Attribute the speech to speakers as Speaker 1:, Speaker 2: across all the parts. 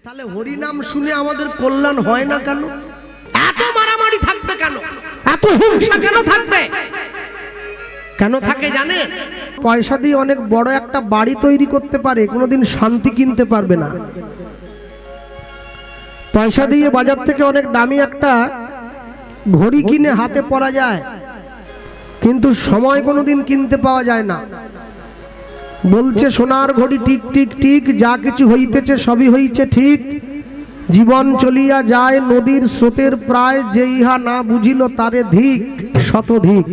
Speaker 1: তাহলে হরি নাম শুনে আমাদের কল্যাণ হয় না কেন? এত মারামারি থাকবে কেন? এত হিংসা কেন থাকবে? কেন থাকে জানে? পয়সা দিয়ে অনেক বড় একটা বাড়ি তৈরি করতে পারে, কোনোদিন শান্তি কিনতে পারবে না। পয়সা দিয়ে বাজার থেকে অনেক দামি একটা ঘড়ি কিনে হাতে পরা যায়, কিন্তু সময় কোনোদিন কিনতে পাওয়া যায় না। বলছে সোনার ঘড়ি টিক টিক টিক, যা কিছু হইতেছে সবই হইছে ঠিক। জীবন চলিয়া যায় নদীর স্রোতের প্রায়, যে ইহা না বুঝিল তারে ধিক শতধিক।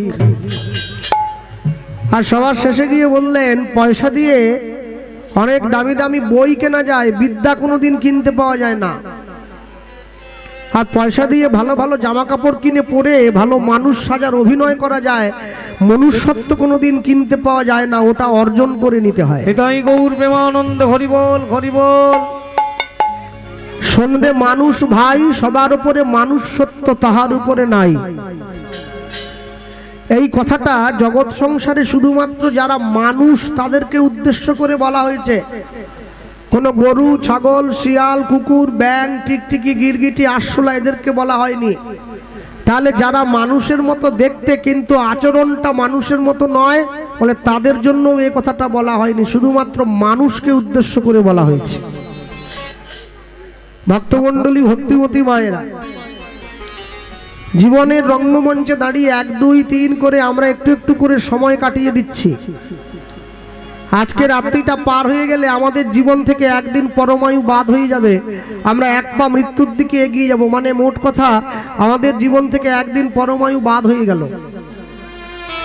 Speaker 1: আর সবার শেষে গিয়ে বললেন পয়সা দিয়ে অনেক দামি দামি বই কেনা যায়, বিদ্যা কোনোদিন কিনতে পাওয়া যায় না। আর পয়সা দিয়ে ভালো ভালো জামা কাপড় কিনে পরে ভালো মানুষ সাজার অভিনয় করা যায়, মনুষ্যত্ব কোনোদিন কিনতে পাওয়া যায় না, ওটা অর্জন করে নিতে হয়।
Speaker 2: এটাই গৌর প্রেমানন্দ হরি বল হরি বল।
Speaker 1: সন্ধে মানুষ ভাই, সবার উপরে মানুষ সত্য, তাহার উপরে নাই। এই কথাটা জগৎ সংসারে শুধুমাত্র যারা মানুষ তাদেরকে উদ্দেশ্য করে বলা হয়েছে। কোনো গরু, ছাগল, শিয়াল, কুকুর, ব্যাঙ, টিকটিকি, গিরগিটি, আরশোলা এদেরকে বলা হয়নি। তাহলে যারা মানুষের মতো দেখতে কিন্তু আচরণটা মানুষের মতো নয়, বলে তাদের জন্য এই কথাটা বলা হয়নি, শুধুমাত্র মানুষকে উদ্দেশ্য করে বলা হয়েছে। ভক্তমণ্ডলী, ভক্তিমতী মায়েরা, জীবনের রঙ্গমঞ্চে দাঁড়িয়ে 1, 2, 3 করে আমরা একটু একটু করে সময় কাটিয়ে দিচ্ছি। আজকে রাত্রিটা পার হয়ে গেলে আমাদের জীবন থেকে একদিন পরমায়ু বাদ হয়ে যাবে, আমরা এক পা মৃত্যুর দিকে এগিয়ে যাব। মানে মোট কথা আমাদের জীবন থেকে একদিন পরমায়ু বাদ হয়ে গেল।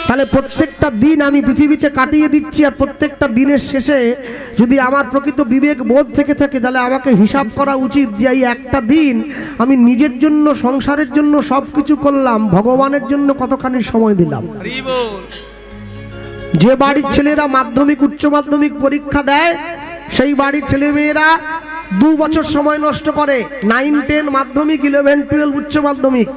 Speaker 1: তাহলে প্রত্যেকটা দিন আমি পৃথিবীতে কাটিয়ে দিচ্ছি, আর প্রত্যেকটা দিনের শেষে যদি আমার প্রকৃত বিবেক বোধ থেকে থাকে, তাহলে আমাকে হিসাব করা উচিত যে এই একটা দিন আমি নিজের জন্য, সংসারের জন্য সব কিছু করলাম, ভগবানের জন্য কতখানি সময় দিলাম। যে বাড়ির ছেলেরা মাধ্যমিক, উচ্চ মাধ্যমিক পরীক্ষা দেয়, সেই বাড়ির ছেলেমেয়েরা 2 বছর সময় নষ্ট করে। 9, 10 মাধ্যমিক, 11, 12 উচ্চ মাধ্যমিক।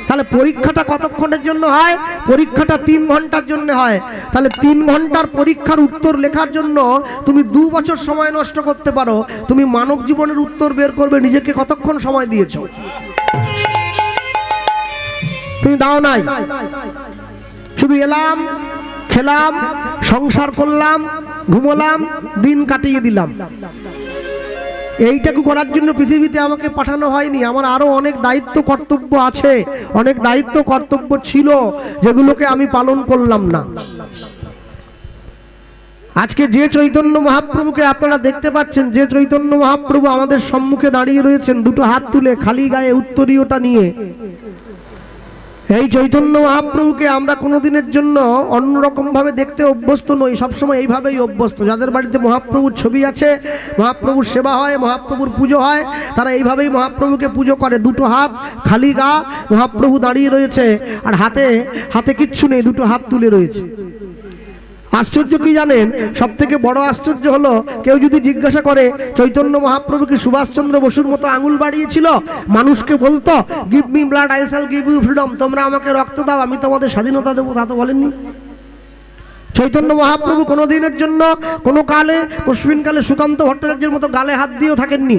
Speaker 1: তাহলে পরীক্ষাটা কতক্ষণের জন্য হয়? পরীক্ষাটা 3 ঘন্টার জন্য হয়। তাহলে 3 ঘন্টার পরীক্ষার উত্তর লেখার জন্য তুমি 2 বছর সময় নষ্ট করতে পারো। তুমি মানব জীবনের উত্তর বের করবে, নিজেকে কতক্ষণ সময় দিয়েছ? তুমি দাও নাই। শুধু এলাম, খেলাম, সংসার করলাম, ঘুমোলাম, দিন কাটিয়ে দিলাম। এইটাকে করার জন্য পৃথিবীতে আমাকে পাঠানো হয়নি। আমার আরো অনেক দায়িত্ব কর্তব্য আছে, অনেক দায়িত্ব কর্তব্য ছিল, যেগুলোকে আমি পালন করলাম না। আজকে যে চৈতন্য মহাপ্রভুকে আপনারা দেখতে পাচ্ছেন, যে চৈতন্য মহাপ্রভু আমাদের সম্মুখে দাঁড়িয়ে রয়েছেন দুটো হাত তুলে, খালি গায়ে উত্তরীয়টা নিয়ে, এই চৈতন্য মহাপ্রভুকে আমরা কোনোদিনের জন্য অন্যরকম ভাবে দেখতে অভ্যস্ত নই, সবসময় এইভাবেই অভ্যস্ত। যাদের বাড়িতে মহাপ্রভুর ছবি আছে, মহাপ্রভুর সেবা হয়, মহাপ্রভুর পুজো হয়, তারা এইভাবেই মহাপ্রভুকে পুজো করে। দুটো হাত, খালি গা, মহাপ্রভু দাঁড়িয়ে রয়েছে, আর হাতে হাতে কিচ্ছু নেই, দুটো হাত তুলে রয়েছে। আশ্চর্য কি জানেন? সব থেকে বড় আশ্চর্য হলো, কেউ যদি জিজ্ঞাসা করে চৈতন্য মহাপ্রভু কি সুভাষচন্দ্র বসুর মতো আঙুল বাড়িয়েছিল? মানুষকে বলতো give me blood I shall give you freedom, তোমরা আমাকে রক্ত দাও আমি তোমাদের স্বাধীনতা দেবো, তা তো বলেননি। চৈতন্য মহাপ্রভু কোনোদিনের জন্য কোনো কালে, কস্মিনকালে সুকান্ত ভট্টাচার্যের মতো গালে হাত দিয়েও থাকেননি,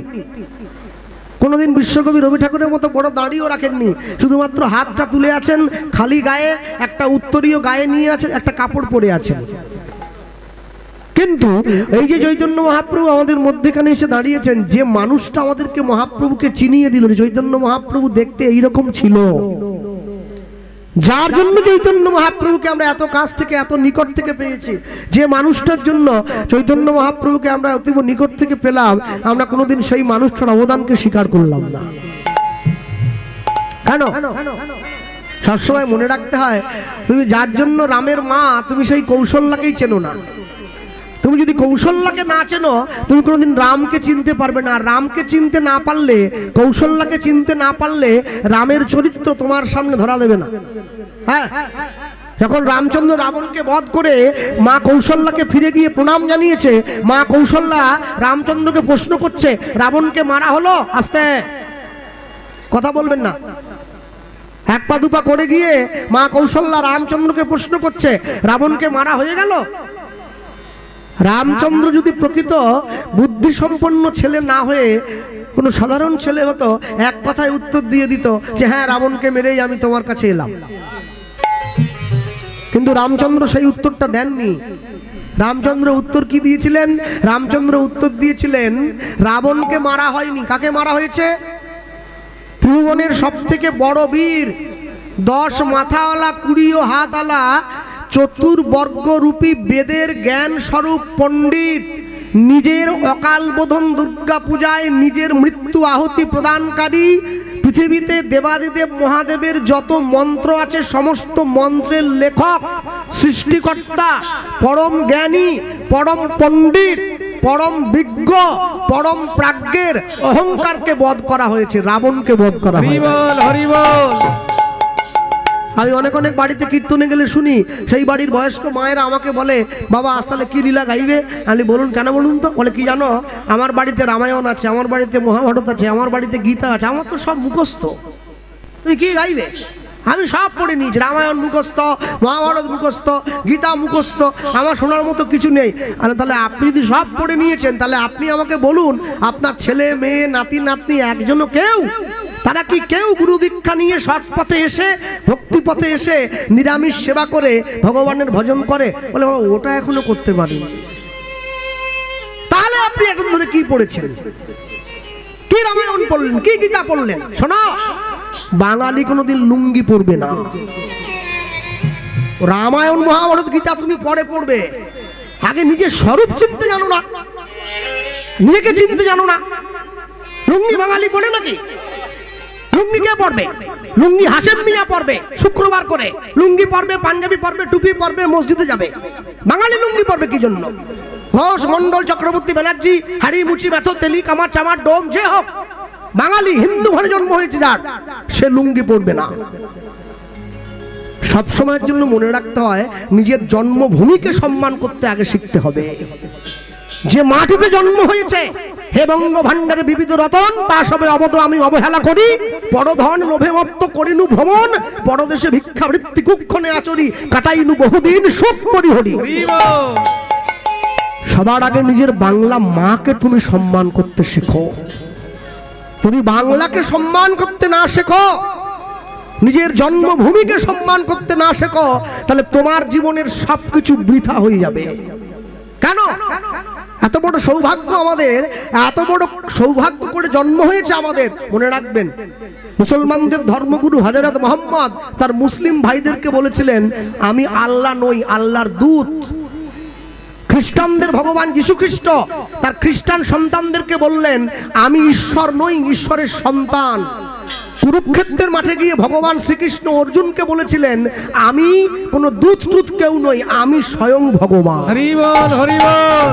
Speaker 1: কোনোদিন বিশ্বকবি রবি ঠাকুরের মতো বড় দাঁড়িয়েও রাখেননি। শুধুমাত্র হাতটা তুলে আছেন, খালি গায়ে, একটা উত্তরীয় গায়ে নিয়ে আছেন, একটা কাপড় পরে আছেন। কিন্তু এই যে চৈতন্য মহাপ্রভু আমাদের মধ্যেখানে এসে দাঁড়িয়েছেন, যে মানুষটা আমাদেরকে মহাপ্রভুকে চিনিয়ে দিল, চৈতন্য মহাপ্রভু দেখতে এইরকম ছিল, যার জন্য চৈতন্য মহাপ্রভুকে আমরা এত কাছ থেকে, এত নিকট থেকে পেয়েছি, যে মানুষটার জন্য চৈতন্য মহাপ্রভুকে আমরা অতীব নিকট থেকে পেলাম, আমরা কোনোদিন সেই মানুষটার অবদানকে স্বীকার করলাম না। কেন? সবসময় মনে রাখতে হয়, তুমি যার জন্য রামের মা, তুমি সেই কৌশল্যাকেই চেনো না। তুমি যদি কৌশল্যাকে না চেনো, তুমি কোনোদিন রামকে চিনতে পারবে না। রামকে চিনতে না পারলে, কৌশল্যাকে চিনতে না পারলে, রামের চরিত্র তোমার সামনে ধরা দেবে না। হ্যাঁ, যখন রামচন্দ্র রাবণকে বধ করে মা কৌশল্যাকে ফিরে গিয়ে প্রণাম জানিয়েছে, মা কৌশল্যা রামচন্দ্রকে প্রশ্ন করছে, রাবণকে মারা হলো? আস্তে কথা বলবেন না। 1 পা 2 পা করে গিয়ে মা কৌশল্যা রামচন্দ্রকে প্রশ্ন করছে, রাবণকে মারা হয়ে গেল? রামচন্দ্র যদি প্রকৃত বুদ্ধিসম্পন্ন ছেলে না হয়ে কোনো সাধারণ ছেলে হতো, এক কথায় উত্তর দিয়ে দিত যে হ্যাঁ, রাবণকে মেরেই আমি তোমার কাছে এলাম। কিন্তু রামচন্দ্র সেই উত্তরটা দেননি। রামচন্দ্র উত্তর কি দিয়েছিলেন? রামচন্দ্র উত্তর দিয়েছিলেন, রাবণকে মারা হয়নি। কাকে মারা হয়েছে? ত্রিভুবনের সব থেকে বড় বীর, 10 মাথাওয়ালা 20 হাতওয়ালা চতুর্বর্গরূপী বেদের জ্ঞান স্বরূপ পণ্ডিত, নিজের অকাল বোধন দুর্গা পূজায় নিজের মৃত্যু আহুতি প্রদানকারী, পৃথিবীতে দেবাদিদেব মহাদেবের যত মন্ত্র আছে সমস্ত মন্ত্রের লেখক, সৃষ্টিকর্তা, পরম জ্ঞানী, পরম পণ্ডিত, পরম বিজ্ঞ, পরম প্রাজ্ঞের অহংকারকে বধ করা হয়েছে, রাবণকে বধ করা হয়েছে।
Speaker 2: হরিবল হরিবল।
Speaker 1: আমি অনেক অনেক বাড়িতে কীর্তনে গেলে শুনি, সেই বাড়ির বয়স্ক মায়েরা আমাকে বলে, বাবা আজ তাহলে কি লীলা গাইবে? আমি বলুন, কেন বলুন তো? বলে কি জানো, আমার বাড়িতে রামায়ণ আছে, আমার বাড়িতে মহাভারত আছে, আমার বাড়িতে গীতা আছে, আমার তো সব মুখস্থ, তুমি কি গাইবে? আমি সব পড়ে নিয়েছি, রামায়ণ মুখস্থ, মহাভারত মুখস্থ, গীতা মুখস্থ, আমার শোনার মতো কিছু নেই। আরে তাহলে আপনি যদি সব পড়ে নিয়েছেন, তাহলে আপনি আমাকে বলুন, আপনার ছেলে মেয়ে নাতি নাতনি একজনও কেউ, তারা কি কেউ গুরু দীক্ষা নিয়ে সৎ পথে এসে, ভক্তি পথে এসে নিরামিষ সেবা করে ভগবানের ভজন করে? বলে ওটা এখনো করতে পারি। তাহলে আপনি এখন ধরে কি পড়েছেন? কি রামায়ণ পড়লেন? কি গীতা পড়লেন? শোনো, বাঙালি কোনোদিন লুঙ্গি পরবে না। রামায়ণ মহাভারত গীতা তুমি পরে পড়বে, আগে নিজের স্বরূপ চিনতে জানো না, নিজেকে চিনতে জানো না। লুঙ্গি বাঙালি পড়ে নাকি? লুঙ্গি কে পড়বে? লুঙ্গি হাসেম মিয়া পড়বে শুক্রবার করে, লুঙ্গি পড়বে, পাঞ্জাবি পড়বে, টুপি পড়বে, মসজিদে যাবে। বাঙালি লুঙ্গি পড়বে কি জন্য? ঘোষ, মন্ডল, চক্রবর্তী, ব্যানার্জি, হাড়ি, মুচি, মেথর, তেলি, কামার, চামার, ডোম, যে হোক, বাঙালি হিন্দু ঘরে জন্ম হয়েছে যার, সে লুঙ্গি পড়বে না। সব সময়ের জন্য মনে রাখতে হয়, নিজের জন্মভূমিকে সম্মান করতে আগে শিখতে হবে। যে মাটিতে জন্ম হয়েছে, হে বঙ্গ ভাণ্ডারে বিবিধ রতন, তা সবে অবদ আমি অবহেলা করি, পরধন লোভে মত্ত করিনু ভ্রমণ, পরদেশে ভিক্ষাবৃত্তি কুক্ষণে আচরি, কাটাইনু বহুদিন সুখ পরিহরি। সবার আগে নিজের বাংলা মাকে তুমি সম্মান করতে শেখো। যদি বাংলাকে সম্মান করতে না শেখো, নিজের জন্মভূমিকে সম্মান করতে না শেখো, তাহলে তোমার জীবনের সবকিছু বৃথা হয়ে যাবে। কেন? এত বড় সৌভাগ্য আমাদের, এত বড় সৌভাগ্য করে জন্ম হয়েছে আমাদের। মনে রাখবেন, মুসলমানদের ধর্মগুরু হযরত মুহাম্মদ তার মুসলিম ভাইদেরকে বলেছিলেন, আমি আল্লাহ নই, আল্লাহর দূত। খ্রিস্টানদের ভগবান যীশু খ্রিস্ট তার খ্রিস্টান সন্তানদেরকে বললেন, আমি ঈশ্বর নই, ঈশ্বরের সন্তান। কুরুক্ষেত্রের মাঠে গিয়ে ভগবান শ্রীকৃষ্ণ অর্জুনকে বলেছিলেন, আমি কোনো দূত টুত কেউ নই, আমি স্বয়ং ভগবান।
Speaker 2: হরিবল হরিবল।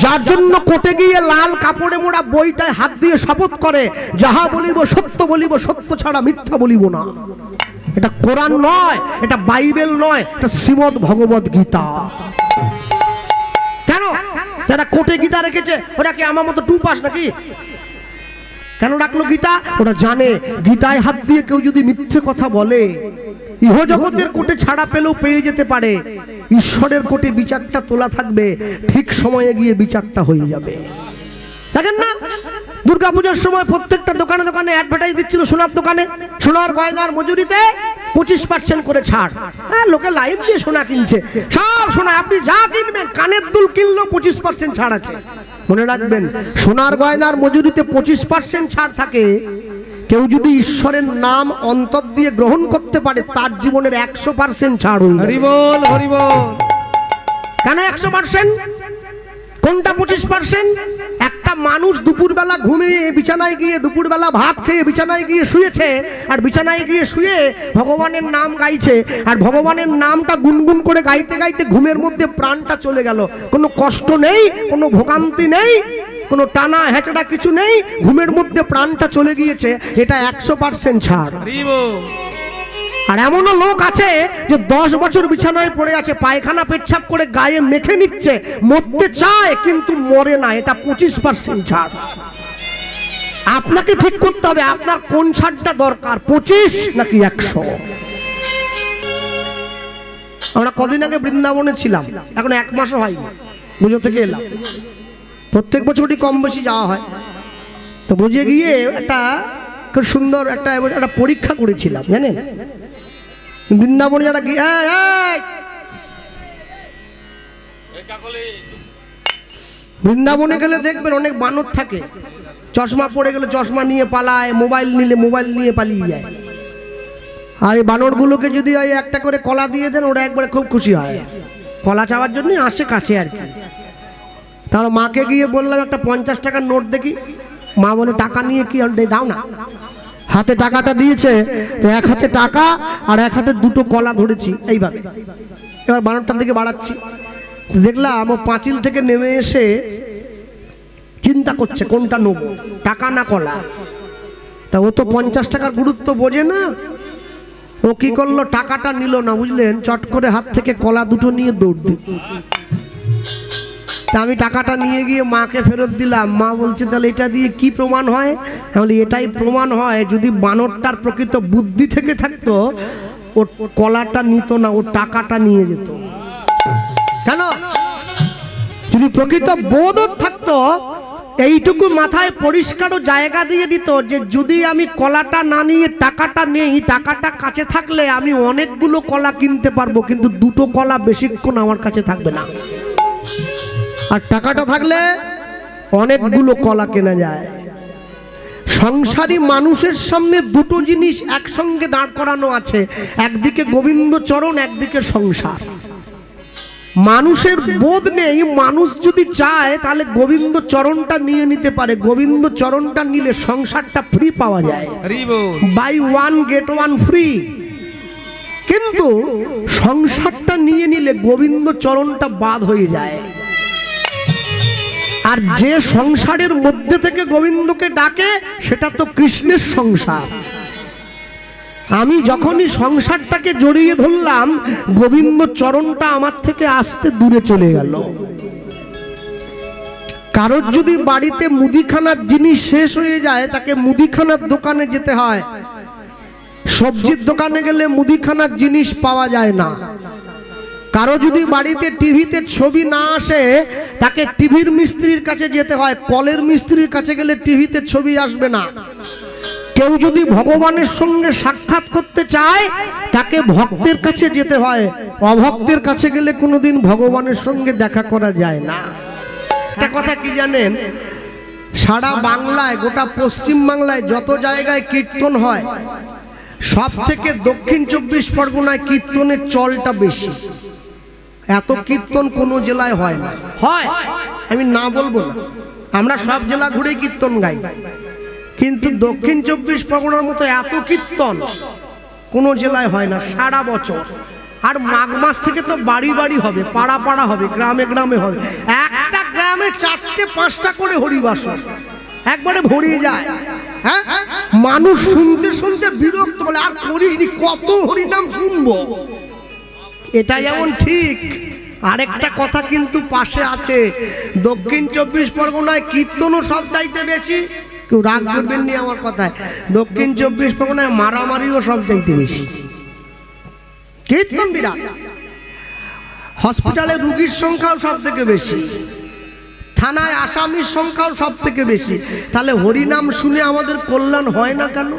Speaker 1: যার জন্য কোটে গিয়ে লাল কাপড়ে মোড়া বইটায় হাত দিয়ে শপথ করে, যাহা বলিব সত্য বলিব, সত্য ছাড়া মিথ্যা বলিব না। এটা কোরআন নয়, এটা বাইবেল নয়, এটা শ্রীমদ্ ভগবত গীতা। কেন? যারা কোটে গীতা রেখেছে ওরা কি আমার মতো টু পাস নাকি? কেন রাখলো গীতা? ওরা জানে গীতায় হাত দিয়ে কেউ যদি মিথ্যে কথা বলে, ইহজগতের কোটে ছাড়া পেলেও পেয়ে যেতে পারে, ঈশ্বরের কোটে বিচারটা তোলা থাকবে, ঠিক সময়ে গিয়ে বিচারটা হয়ে যাবে। দেখেন না, দুর্গাপূজার সময় প্রত্যেকটা দোকানে দোকানে অ্যাডভার্টাইজ দিচ্ছিল, সোনার দোকানে সোনার গয়নার মজুরিতে 25% করে ছাড়। হ্যাঁ, লোকে লাইন দিয়ে সোনা কিনছে, সব সোনা, আপনি যা কিনবেন, কানের দুল কিনলেও 25% ছাড় আছে। মনে রাখবেন, সোনার গয়নার মজুরিতে 25% ছাড় থাকে। কেউ যদি ঈশ্বরের নাম অন্তর দিয়ে গ্রহণ করতে পারে, তার জীবনের 100% ছাড় হয়ে যাবে।
Speaker 2: হরিবল হরিবল।
Speaker 1: কেন 100%? কোনটা 25%? একটা মানুষ দুপুরবেলা ঘুমিয়ে বিছানায় গিয়ে, দুপুরবেলা ভাত খেয়ে বিছানায় গিয়ে শুয়েছে, আর বিছানায় গিয়ে শুয়ে ভগবানের নাম গাইছে, আর ভগবানের নামটা গুনগুন করে গাইতে গাইতে ঘুমের মধ্যে প্রাণটা চলে গেল। কোনো কষ্ট নেই, কোনো ভোগান্তি নেই, কোনো টানা হেঁচড়া কিছু নেই, ঘুমের মধ্যে প্রাণটা চলে গিয়েছে, এটা 100% ছাড়। আর এমনও লোক আছে যে 10 বছর বিছানায় পড়ে আছে, পায়খানা পেচ্ছাপ করে গায়ে মেখে নিচ্ছে, মরতে চায় কিন্তু মরে না, এটা 25% ছাড়। আপনাকে ঠিক করতে হবে আপনার কোন ছাড়টা দরকার, 25 নাকি 100। আমরা কদিন আগে বৃন্দাবনে ছিলাম, এখন 1 মাসও হয়নি। পুজো থেকে এলাম, প্রত্যেক বছরই কম বেশি যাওয়া হয়। তো বুঝে গিয়ে একটা খুব সুন্দর একটা পরীক্ষা করেছিলাম জানেন, বৃন্দাবনে যারা গিয়ে বৃন্দাবনে গেলে দেখবেন অনেক বানর থাকে, চশমা পড়ে গেলে চশমা নিয়ে পালায়, মোবাইল নিলে মোবাইল নিয়ে পালিয়ে যায়। আর এই বানরগুলোকে যদি ওই একটা করে কলা দিয়ে দেন ওরা একবারে খুব খুশি হয়, কলা চাওয়ার জন্যই আসে কাছে আর কি। তার মাকে গিয়ে বললাম একটা 50 টাকার নোট দেখি, মা বলে টাকা নিয়ে কি দাও না। হাতে টাকাটা দিয়েছে, তো এক হাতে টাকা আর এক হাতে দুটো কলা ধরেছি এইভাবে। এবার বানরটার দিকে বাড়াচ্ছি, দেখলাম ও পাঁচিল থেকে নেমে এসে চিন্তা করছে কোনটা নেবো, টাকা না কলা। তা ও তো 50 টাকার গুরুত্ব বোঝে না, ও কি করলো টাকাটা নিল না বুঝলেন, চট করে হাত থেকে কলা দুটো নিয়ে দৌড় দিল। আমি টাকাটা নিয়ে গিয়ে মাকে ফেরত দিলাম। মা বলছে তাহলে এটা দিয়ে কি প্রমাণ হয়? তাহলে এটাই প্রমাণ হয় যদি বানরটার প্রকৃত বুদ্ধি থেকে থাকতো ও কলাটা নিত না, ও টাকাটা নিয়ে যেত। কেন? যদি প্রকৃত বোধ থাকতো এইটুকু মাথায় পরিষ্কারও জায়গা দিয়ে দিত যে যদি আমি কলাটা না নিয়ে টাকাটা নেই, টাকাটা কাছে থাকলে আমি অনেকগুলো কলা কিনতে পারবো, কিন্তু দুটো কলা বেশিক্ষণ আমার কাছে থাকবে না। আর টাকাটা থাকলে অনেকগুলো কলা কেনা যায়। সংসারী মানুষের সামনে দুটো জিনিস একসঙ্গে দাঁড় করানো আছে, একদিকে গোবিন্দ চরণ, একদিকে সংসার। মানুষের বোধ নেই, মানুষ যদি চায় তাহলে গোবিন্দ চরণটা নিয়ে নিতে পারে, গোবিন্দ চরণটা নিলে সংসারটা ফ্রি পাওয়া যায়, buy one get one free. কিন্তু সংসারটা নিয়ে নিলে গোবিন্দ চরণটা বাদ হয়ে যায়। আর যে সংসারের মধ্যে থেকে গোবিন্দকে ডাকে সেটা তো কৃষ্ণের সংসার। আমি যখনই সংসারটাকে জড়িয়ে ধরলাম, গোবিন্দ চরণটা আমার থেকে আস্তে দূরে চলে গেল। কারোর যদি বাড়িতে মুদিখানার জিনিস শেষ হয়ে যায়, তাকে মুদিখানার দোকানে যেতে হয়। সবজির দোকানে গেলে মুদিখানার জিনিস পাওয়া যায় না। কারো যদি বাড়িতে টিভিতে ছবি না আসে, তাকে টিভির মিস্ত্রির কাছে যেতে হয়। কলের মিস্ত্রির কাছে গেলে টিভিতে ছবি আসবে না। কেউ যদি ভগবানের সঙ্গে সাক্ষাৎ করতে চায়, তাকে ভক্তের কাছে যেতে হয়। অভক্তের কাছে গেলে কোনোদিন ভগবানের সঙ্গে দেখা করা যায় না। একটা কথা কি জানেন, সারা বাংলায়, গোটা পশ্চিম বাংলায় যত জায়গায় কীর্তন হয়, সব থেকে দক্ষিণ 24 পরগনায় কীর্তনের চলটা বেশি। এত কীর্তন কোনো জেলায় হয় না। হয়, আমি না বলবো না, আমরা সব জেলা ঘুরে কীর্তন গাই, কিন্তু দক্ষিণ 24 পরগনার মতো এত কীর্তন কোনো জেলায় হয় না সারা বছর। আর মাঘ মাস থেকে তো বাড়ি বাড়ি হবে, পাড়া পাড়া হবে, গ্রামে গ্রামে হবে। একটা গ্রামে 4-5টা করে হরিবাসর একবারে ভরিয়ে যায়। হ্যাঁ, মানুষ শুনতে শুনতে বিরক্ত, বলে আর করিসনি, কত হরিনাম শুনবো। এটা যেমন ঠিক, আরেকটা কথা কিন্তু পাশে আছে। দক্ষিণ 24 পরগনায় কীর্তনও সব চাইতে বেশি। কেউ রাগ করবেন নি আমার কথায়, দক্ষিণ 24 পরগনায় মারামারিও সব চাইতে বেশি। কীর্তন বিরাট, হসপিটালে রুগীর সংখ্যাও সব থেকে বেশি, থানায় আসামির সংখ্যাও সব থেকে বেশি। তাহলে হরিনাম শুনে আমাদের কল্যাণ হয় না কেন?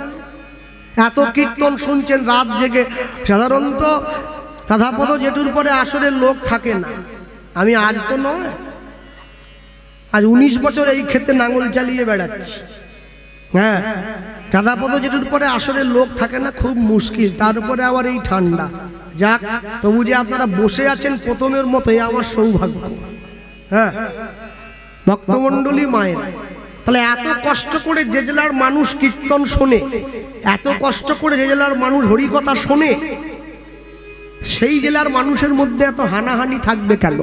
Speaker 1: এত কীর্তন শুনছেন রাত জেগে। সাধারণত রাধাপদ জেঠুর পরে আসরের লোক থাকে না। আমি আজ তো নয়, আজ 19 বছর এই ক্ষেত্রে নাঙল চালিয়ে বেড়াচ্ছি। হ্যাঁ, রাধাপদ জেঠুর পরে আসরের লোক থাকে না, খুব মুশকিল। তার উপরে আবার এই ঠান্ডা। যাক, তবু যে আপনারা বসে আছেন প্রথমের মতোই আমার সৌভাগ্য। হ্যাঁ, ভক্তমণ্ডলী মায়ের, তাহলে এত কষ্ট করে যে জেলার মানুষ কীর্তন শোনে, এত কষ্ট করে যে জেলার মানুষ হরিকথা শোনে, সেই জেলার মানুষের মধ্যে এত হানাহানি থাকবে কেন?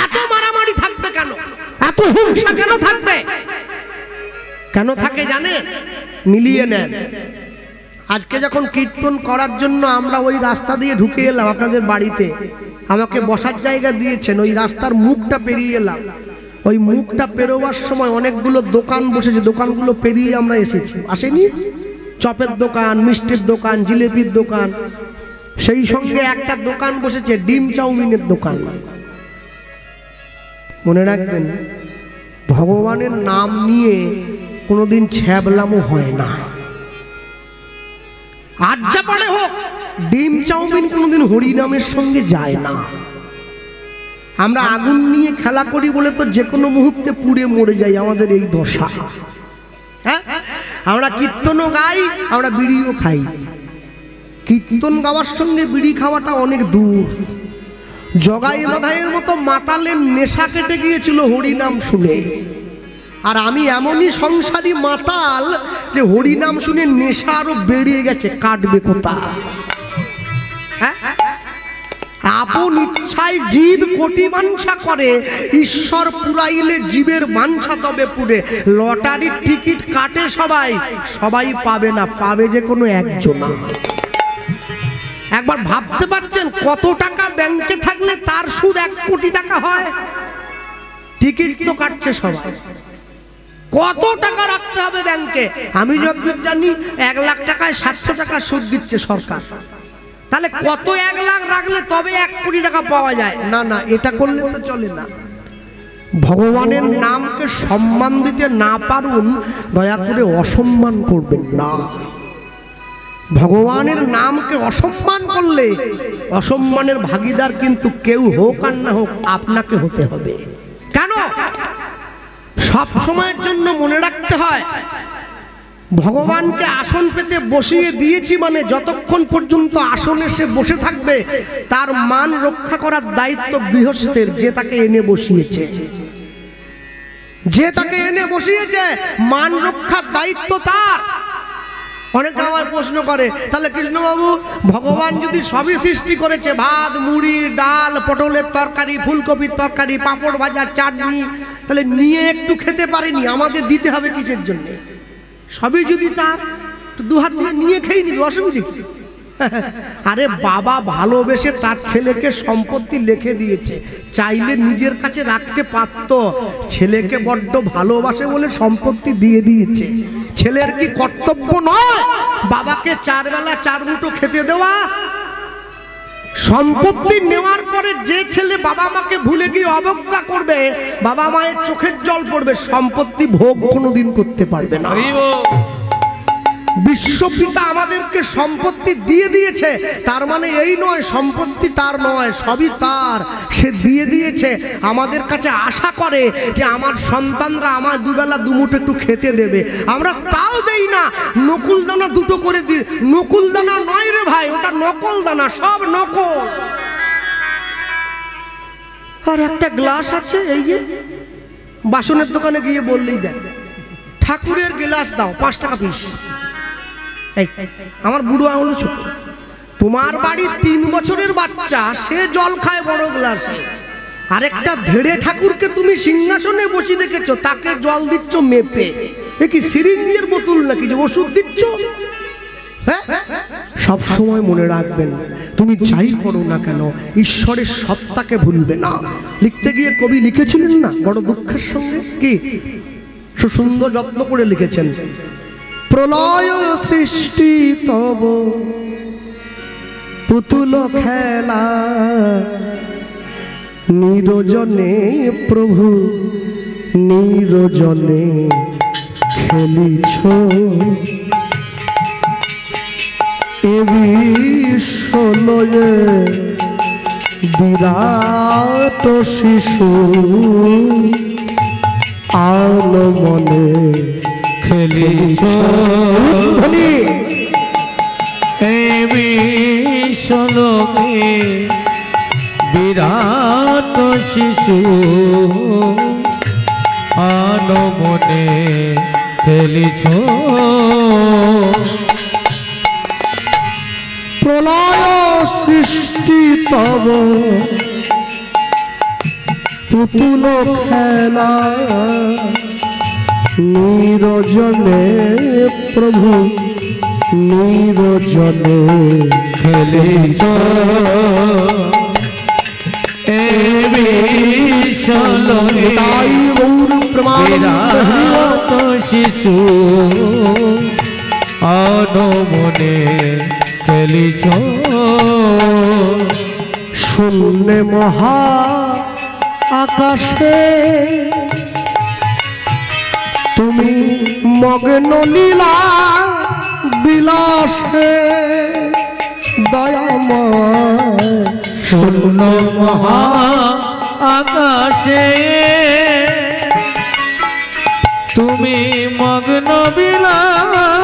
Speaker 1: এত মারামারি থাকবে কেন? এত হিংসা কেন থাকবে? কেন থাকে জানেন? মিলিয়ে নেন। আজকে যখন কীর্তন করার জন্য আমরা ওই রাস্তা দিয়ে ঢুকে এলাম আপনাদের বাড়িতে, আমাকে বসার জায়গা দিয়েছেন, ওই রাস্তার মুখটা পেরিয়ে এলাম। ওই মুখটা পেরোবার সময় অনেকগুলো দোকান বসেছে, দোকানগুলো পেরিয়ে আমরা এসেছি। আসেনি? চপের দোকান, মিষ্টির দোকান, জিলেপির দোকান, সেই সঙ্গে একটা দোকান বসেছে ডিম চাউমিনের দোকান। মনে রাখবেন, ভগবানের নাম নিয়ে কোনোদিন ছ্যাবলামো হয় না। আর যা পারে হোক, ডিম চাউমিন কোনোদিন হরিনামের সঙ্গে যায় না। আমরা আগুন নিয়ে খেলা করি বলে তো যে কোনো মুহূর্তে পুড়ে মরে যাই, আমাদের এই দশা। হ্যাঁ, আমরা কীর্তনও গাই, আমরা বিড়িও খাই। কীর্তন গাওয়ার সঙ্গে বিড়ি খাওয়াটা অনেক দূর। জগাই মাধাইয়ের মতো মাতালের নেশা কেটে গিয়েছিল হরিনাম শুনে। আর আমি এমনই সংসারী মাতাল যে হরিনাম শুনে নেশা আরো বেড়ে গেছে, কাটবে কোথায়? আপন ইচ্ছায় জীব কোটি বাঞ্ছা করে, ঈশ্বর পুরাইলে জীবের বাঞ্ছা তবে পুরে। লটারির টিকিট কাটে সবাই, সবাই পাবে না, পাবে যে কোনো একজন। একবার ভাবতে পারছেন কত টাকা ব্যাংকে থাকলে তার সুদ 1 কোটি টাকা হয়? টিকিট তো কাটছে সবাই, কত টাকা রাখতে হবে ব্যাংকে? আমি যতদূর জানি 1 লাখ টাকায় 700 টাকা সুদ দিচ্ছে সরকার। তাহলে কত 1 লাখ রাখলে তবে 1 কোটি টাকা পাওয়া যায়? না না, এটা করলে তো চলে না। ভগবানের নামকে সম্মান দিতে না পারুন, দয়া করে অসম্মান করবেন না। ভগবানের নামকে অসম্মান করলে অসম্মানের ভাগীদার কিন্তু কেউ হোক আর না হোক আপনাকে হতে হবে। কেন? সব সময়ের জন্য মনে রাখতে হয়, ভগবানকে আসন পেতে বসিয়ে দিয়েছি মানে যতক্ষণ পর্যন্ত আসনে সে বসে থাকবে তার মান রক্ষা করার দায়িত্ব গৃহস্থের, যে তাকে এনে বসিয়েছে। যে তাকে এনে বসিয়েছে মান রক্ষার দায়িত্ব তার। অনেকে আমার প্রশ্ন করে, তাহলে কৃষ্ণবাবু ভগবান যদি সবই সৃষ্টি করেছে, ভাত মুড়ি ডাল পটলের তরকারি ফুলকপির তরকারি পাঁপড় ভাজা চাটনি, তাহলে নিয়ে একটু খেতে পারেনি, আমাদের দিতে হবে কিসের জন্য? সবই যদি তার, 2 হাত দিয়ে নিয়ে খেয়ে নিবি, অসুবিধা কি? আরে বাবা ভালোবেসে তার ছেলেকে সম্পত্তি লিখে দিয়েছে, চাইলে নিজের কাছে রাখতে পারত। ছেলেকে বড্ড ভালোবাসে বলে সম্পত্তি দিয়ে দিয়েছে। ছেলের কি কর্তব্য নয় বাবাকে 4 বেলা 4 মুঠো খেতে দেওয়া? সম্পত্তি নেওয়ার পরে যে ছেলে বাবা মাকে ভুলে গিয়ে অবজ্ঞা করবে, বাবা মায়ের চোখের জল পড়বে, সম্পত্তি ভোগ কোনোদিন করতে পারবে না। বিশ্বপিতা আমাদেরকে সম্পত্তি দিয়ে দিয়েছে, তার মানে এই নয় সম্পত্তি তার নয়, সবই তার। সে দিয়ে দিয়েছে, আমাদের কাছে আশা করে যে আমার সন্তানরা আমার 2 বেলা 2 মুঠো একটু খেতে দেবে। আমরা তাও দেই না, নকুল দানা 2টো করে দিই। নকুল দানা নয় রে ভাই, ওটা নকল দানা, সব নকল। আর একটা গ্লাস আছে, এই যে বাসনের দোকানে গিয়ে বললেই দেয় ঠাকুরের গ্লাস দাও 5 টাকা পিস। আমার বুড়ো আঙুল ছোট, তোমার বাড়ি 3 বছরের বাচ্চা, সে জল খায় বড় গ্লাসে। আরেকটা ধেড়ে ঠাকুরকে তুমি সিংহাসনে বসিয়ে রেখেছো, তাকে জল দিচ্ছ মেপে। এ কি সিরিঞ্জের বোতল নাকি যে ওষুধ দিচ্ছ? হ্যাঁ, সব সময় মনে রাখবেন, তুমি যাই করো না কেন ঈশ্বরের সত্তাকে ভুলবে না। লিখতে গিয়ে কবি লিখেছিলেন না বড় দুঃখের সঙ্গে, কি সুন্দর যত্ন করে লিখেছেন, প্রলয় সৃষ্টি তব পুতুল খেলা, নিরজনে প্রভু নিরজনে খেলিছ, এ বিশ্বলয়ে বিরাট শিশু, আল মনে খেলিছ,
Speaker 2: এ বিশ্বলোকে বিরাট শিশু, আলো মনে খেলিছ,
Speaker 1: প্রলয় সৃষ্টি তব পুতুল খেলা, নিরজনে প্রভু নিরজনে
Speaker 2: খেলিছ, এ বিশ্বলোকে
Speaker 1: তাই গৌর
Speaker 2: বিরাট শিশু, আলো মনে খেলিছ,
Speaker 1: শূন্য মহা আকাশে তুমি মগ্ন লীলা বিলাসে দয়াময়
Speaker 2: শূন্য মহা আকাশে তুমি মগ্ন বিলাসে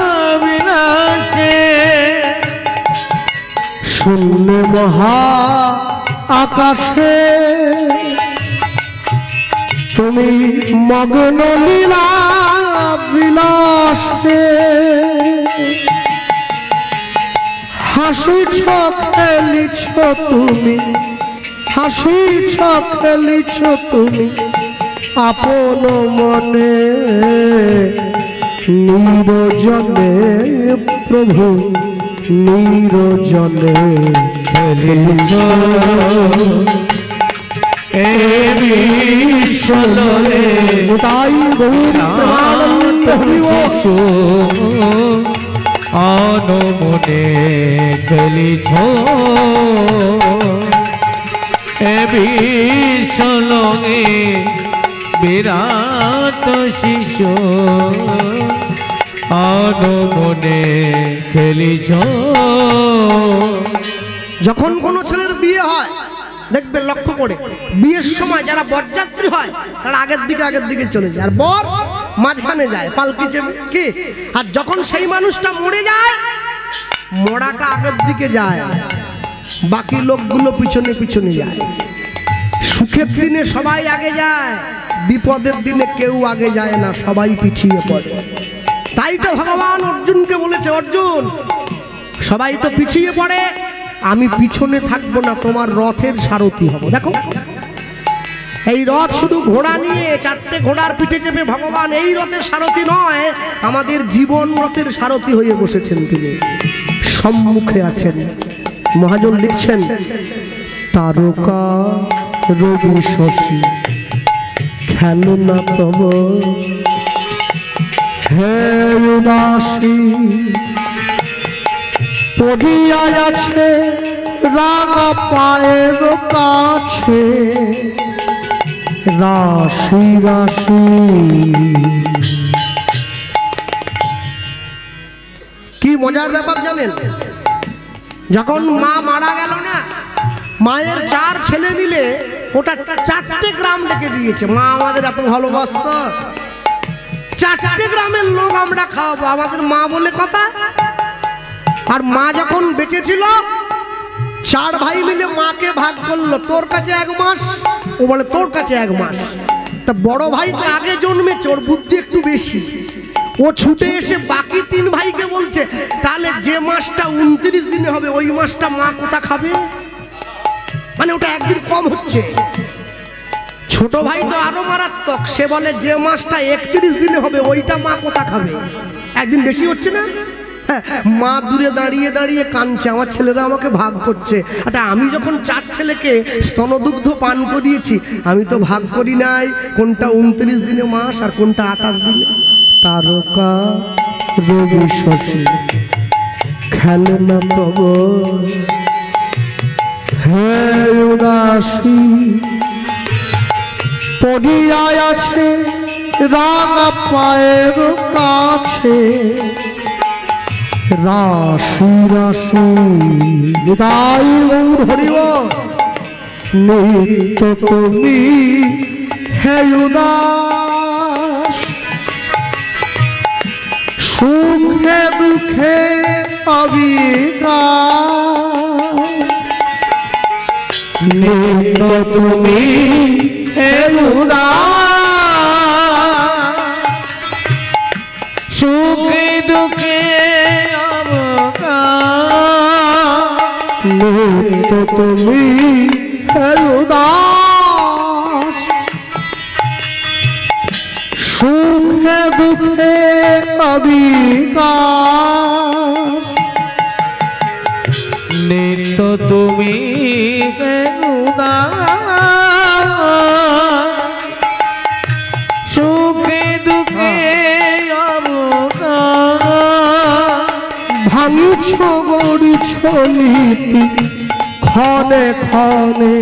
Speaker 1: শূন্য মহা আকাশে তুমি মগ্ন লীলা বিলাসে হাসিছ খেলিছ তুমি হাসিছ খেলিছ তুমি আপন মনে নিরজনে প্রভু নিরজনে
Speaker 2: খেলিছ এ বিশ্বলে
Speaker 1: তাই গৌরানন্দ
Speaker 2: শিশু অনমনে খেলিছ এ বিশ্বলে বিরাট শিশু অনমনে খেলিছ।
Speaker 1: যখন কোনো ছেলের বিয়ে হয় দেখবে লক্ষ্য করে বিয়ের সময় যারা বরযাত্রী হয় তারা আগের দিকে চলে যায় আর বর মাঝখানে যায় পালকি চেপে কি আর যখন সেই মানুষটা মরে যায় মরাটা আগের দিকে যায় বাকি লোকগুলো পিছনে পিছনে যায়। সুখের দিনে সবাই আগে যায় বিপদের দিনে কেউ আগে যায় না সবাই পিছিয়ে পড়ে। তাই তো ভগবান অর্জুনকে বলেছে অর্জুন সবাই তো পিছিয়ে পড়ে আমি পিছনে থাকবো না তোমার রথের সারথি হব। দেখো এই রথ শুধু ঘোড়া নিয়ে চারটে ঘোড়ার পিঠে চেপে ভগবান এই রথের সারথি নয় আমাদের জীবন রথের সারথি হয়ে বসেছেন তিনি সম্মুখে আছেন। মহাজন লিখছেন তারকা রবি শশী খেলো না তব হে উদাসী পড়িয়া আছে রাগা পায়ের কাছে রাশি রাশি। কি মজার ব্যাপার জানেন যখন মা মারা গেল না মায়ের 4 ছেলে মিলে ওটা 4টে গ্রাম ডেকে দিয়েছে। মা আমাদের এত ভালোবাসত 4টে গ্রামের লোক আমরা খাওয়াবো আমাদের মা বলে কথা। আর মা যখন বেঁচে ছিল 4 ভাই মিলে মাকে ভাগ করলো তোর কাছে 1 মাস ও বলে তোর কাছে 1 মাস। তা বড় ভাই তো আগে জন্মেছে ওর বুদ্ধি একটু বেশি ও ছুটে এসে বাকি 3 ভাইকে বলছে তাহলে যে মাসটা 29 দিনে হবে ওই মাসটা মা কোথা খাবে মানে ওটা একদিন কম হচ্ছে। ছোট ভাই তো আরো মারাত্মক সে বলে যে মাসটা 31 দিনে হবে ওইটা মা কোথা খাবে একদিন বেশি হচ্ছে না। মা দূরে দাঁড়িয়ে দাঁড়িয়ে কাঁদছে আমার ছেলেরা আমাকে ভাগ করছে। আচ্ছা আমি যখন 4 ছেলেকে স্তনদুগ্ধ পান করিয়েছি আমি তো ভাগ করি নাই কোনটা 29 দিনে মাস আর কোনটা 28 দিনে। তারকা রবি শশী খেলে না তব হে উদাসী পড়িয়া আছে রাগা পায়ের কাছে রাশি রাশি। নিতাই গৌর হরিব নিত্য তুমি হে উদাস সুখে দুঃখে অবিকার নিত্য তুমি হে উদাস
Speaker 2: সুখে দুঃখে
Speaker 1: নিত্য তুমি হে উদাস সুখে দুঃখে অবিকার
Speaker 2: নিত্য তুমি সুখে দুঃখে
Speaker 1: ভাঙিছ গড়িছ নীতি ক্ষণে ক্ষণে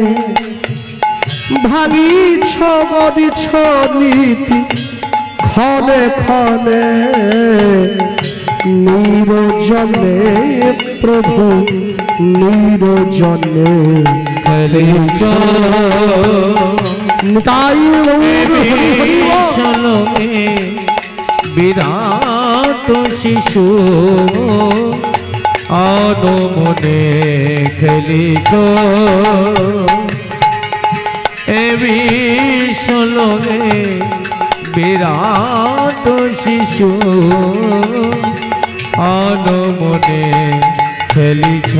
Speaker 1: ভাঙিছ বদিছ নীতি ক্ষণে ক্ষণে নিরজনে প্রভু নিরজনে
Speaker 2: খেলিছ
Speaker 1: তাই
Speaker 2: চলবে বিরাট শিশু অনমনে খেলিছ এ বিশ্বলোকে বিরাট শিশু অনমনে খেলিছ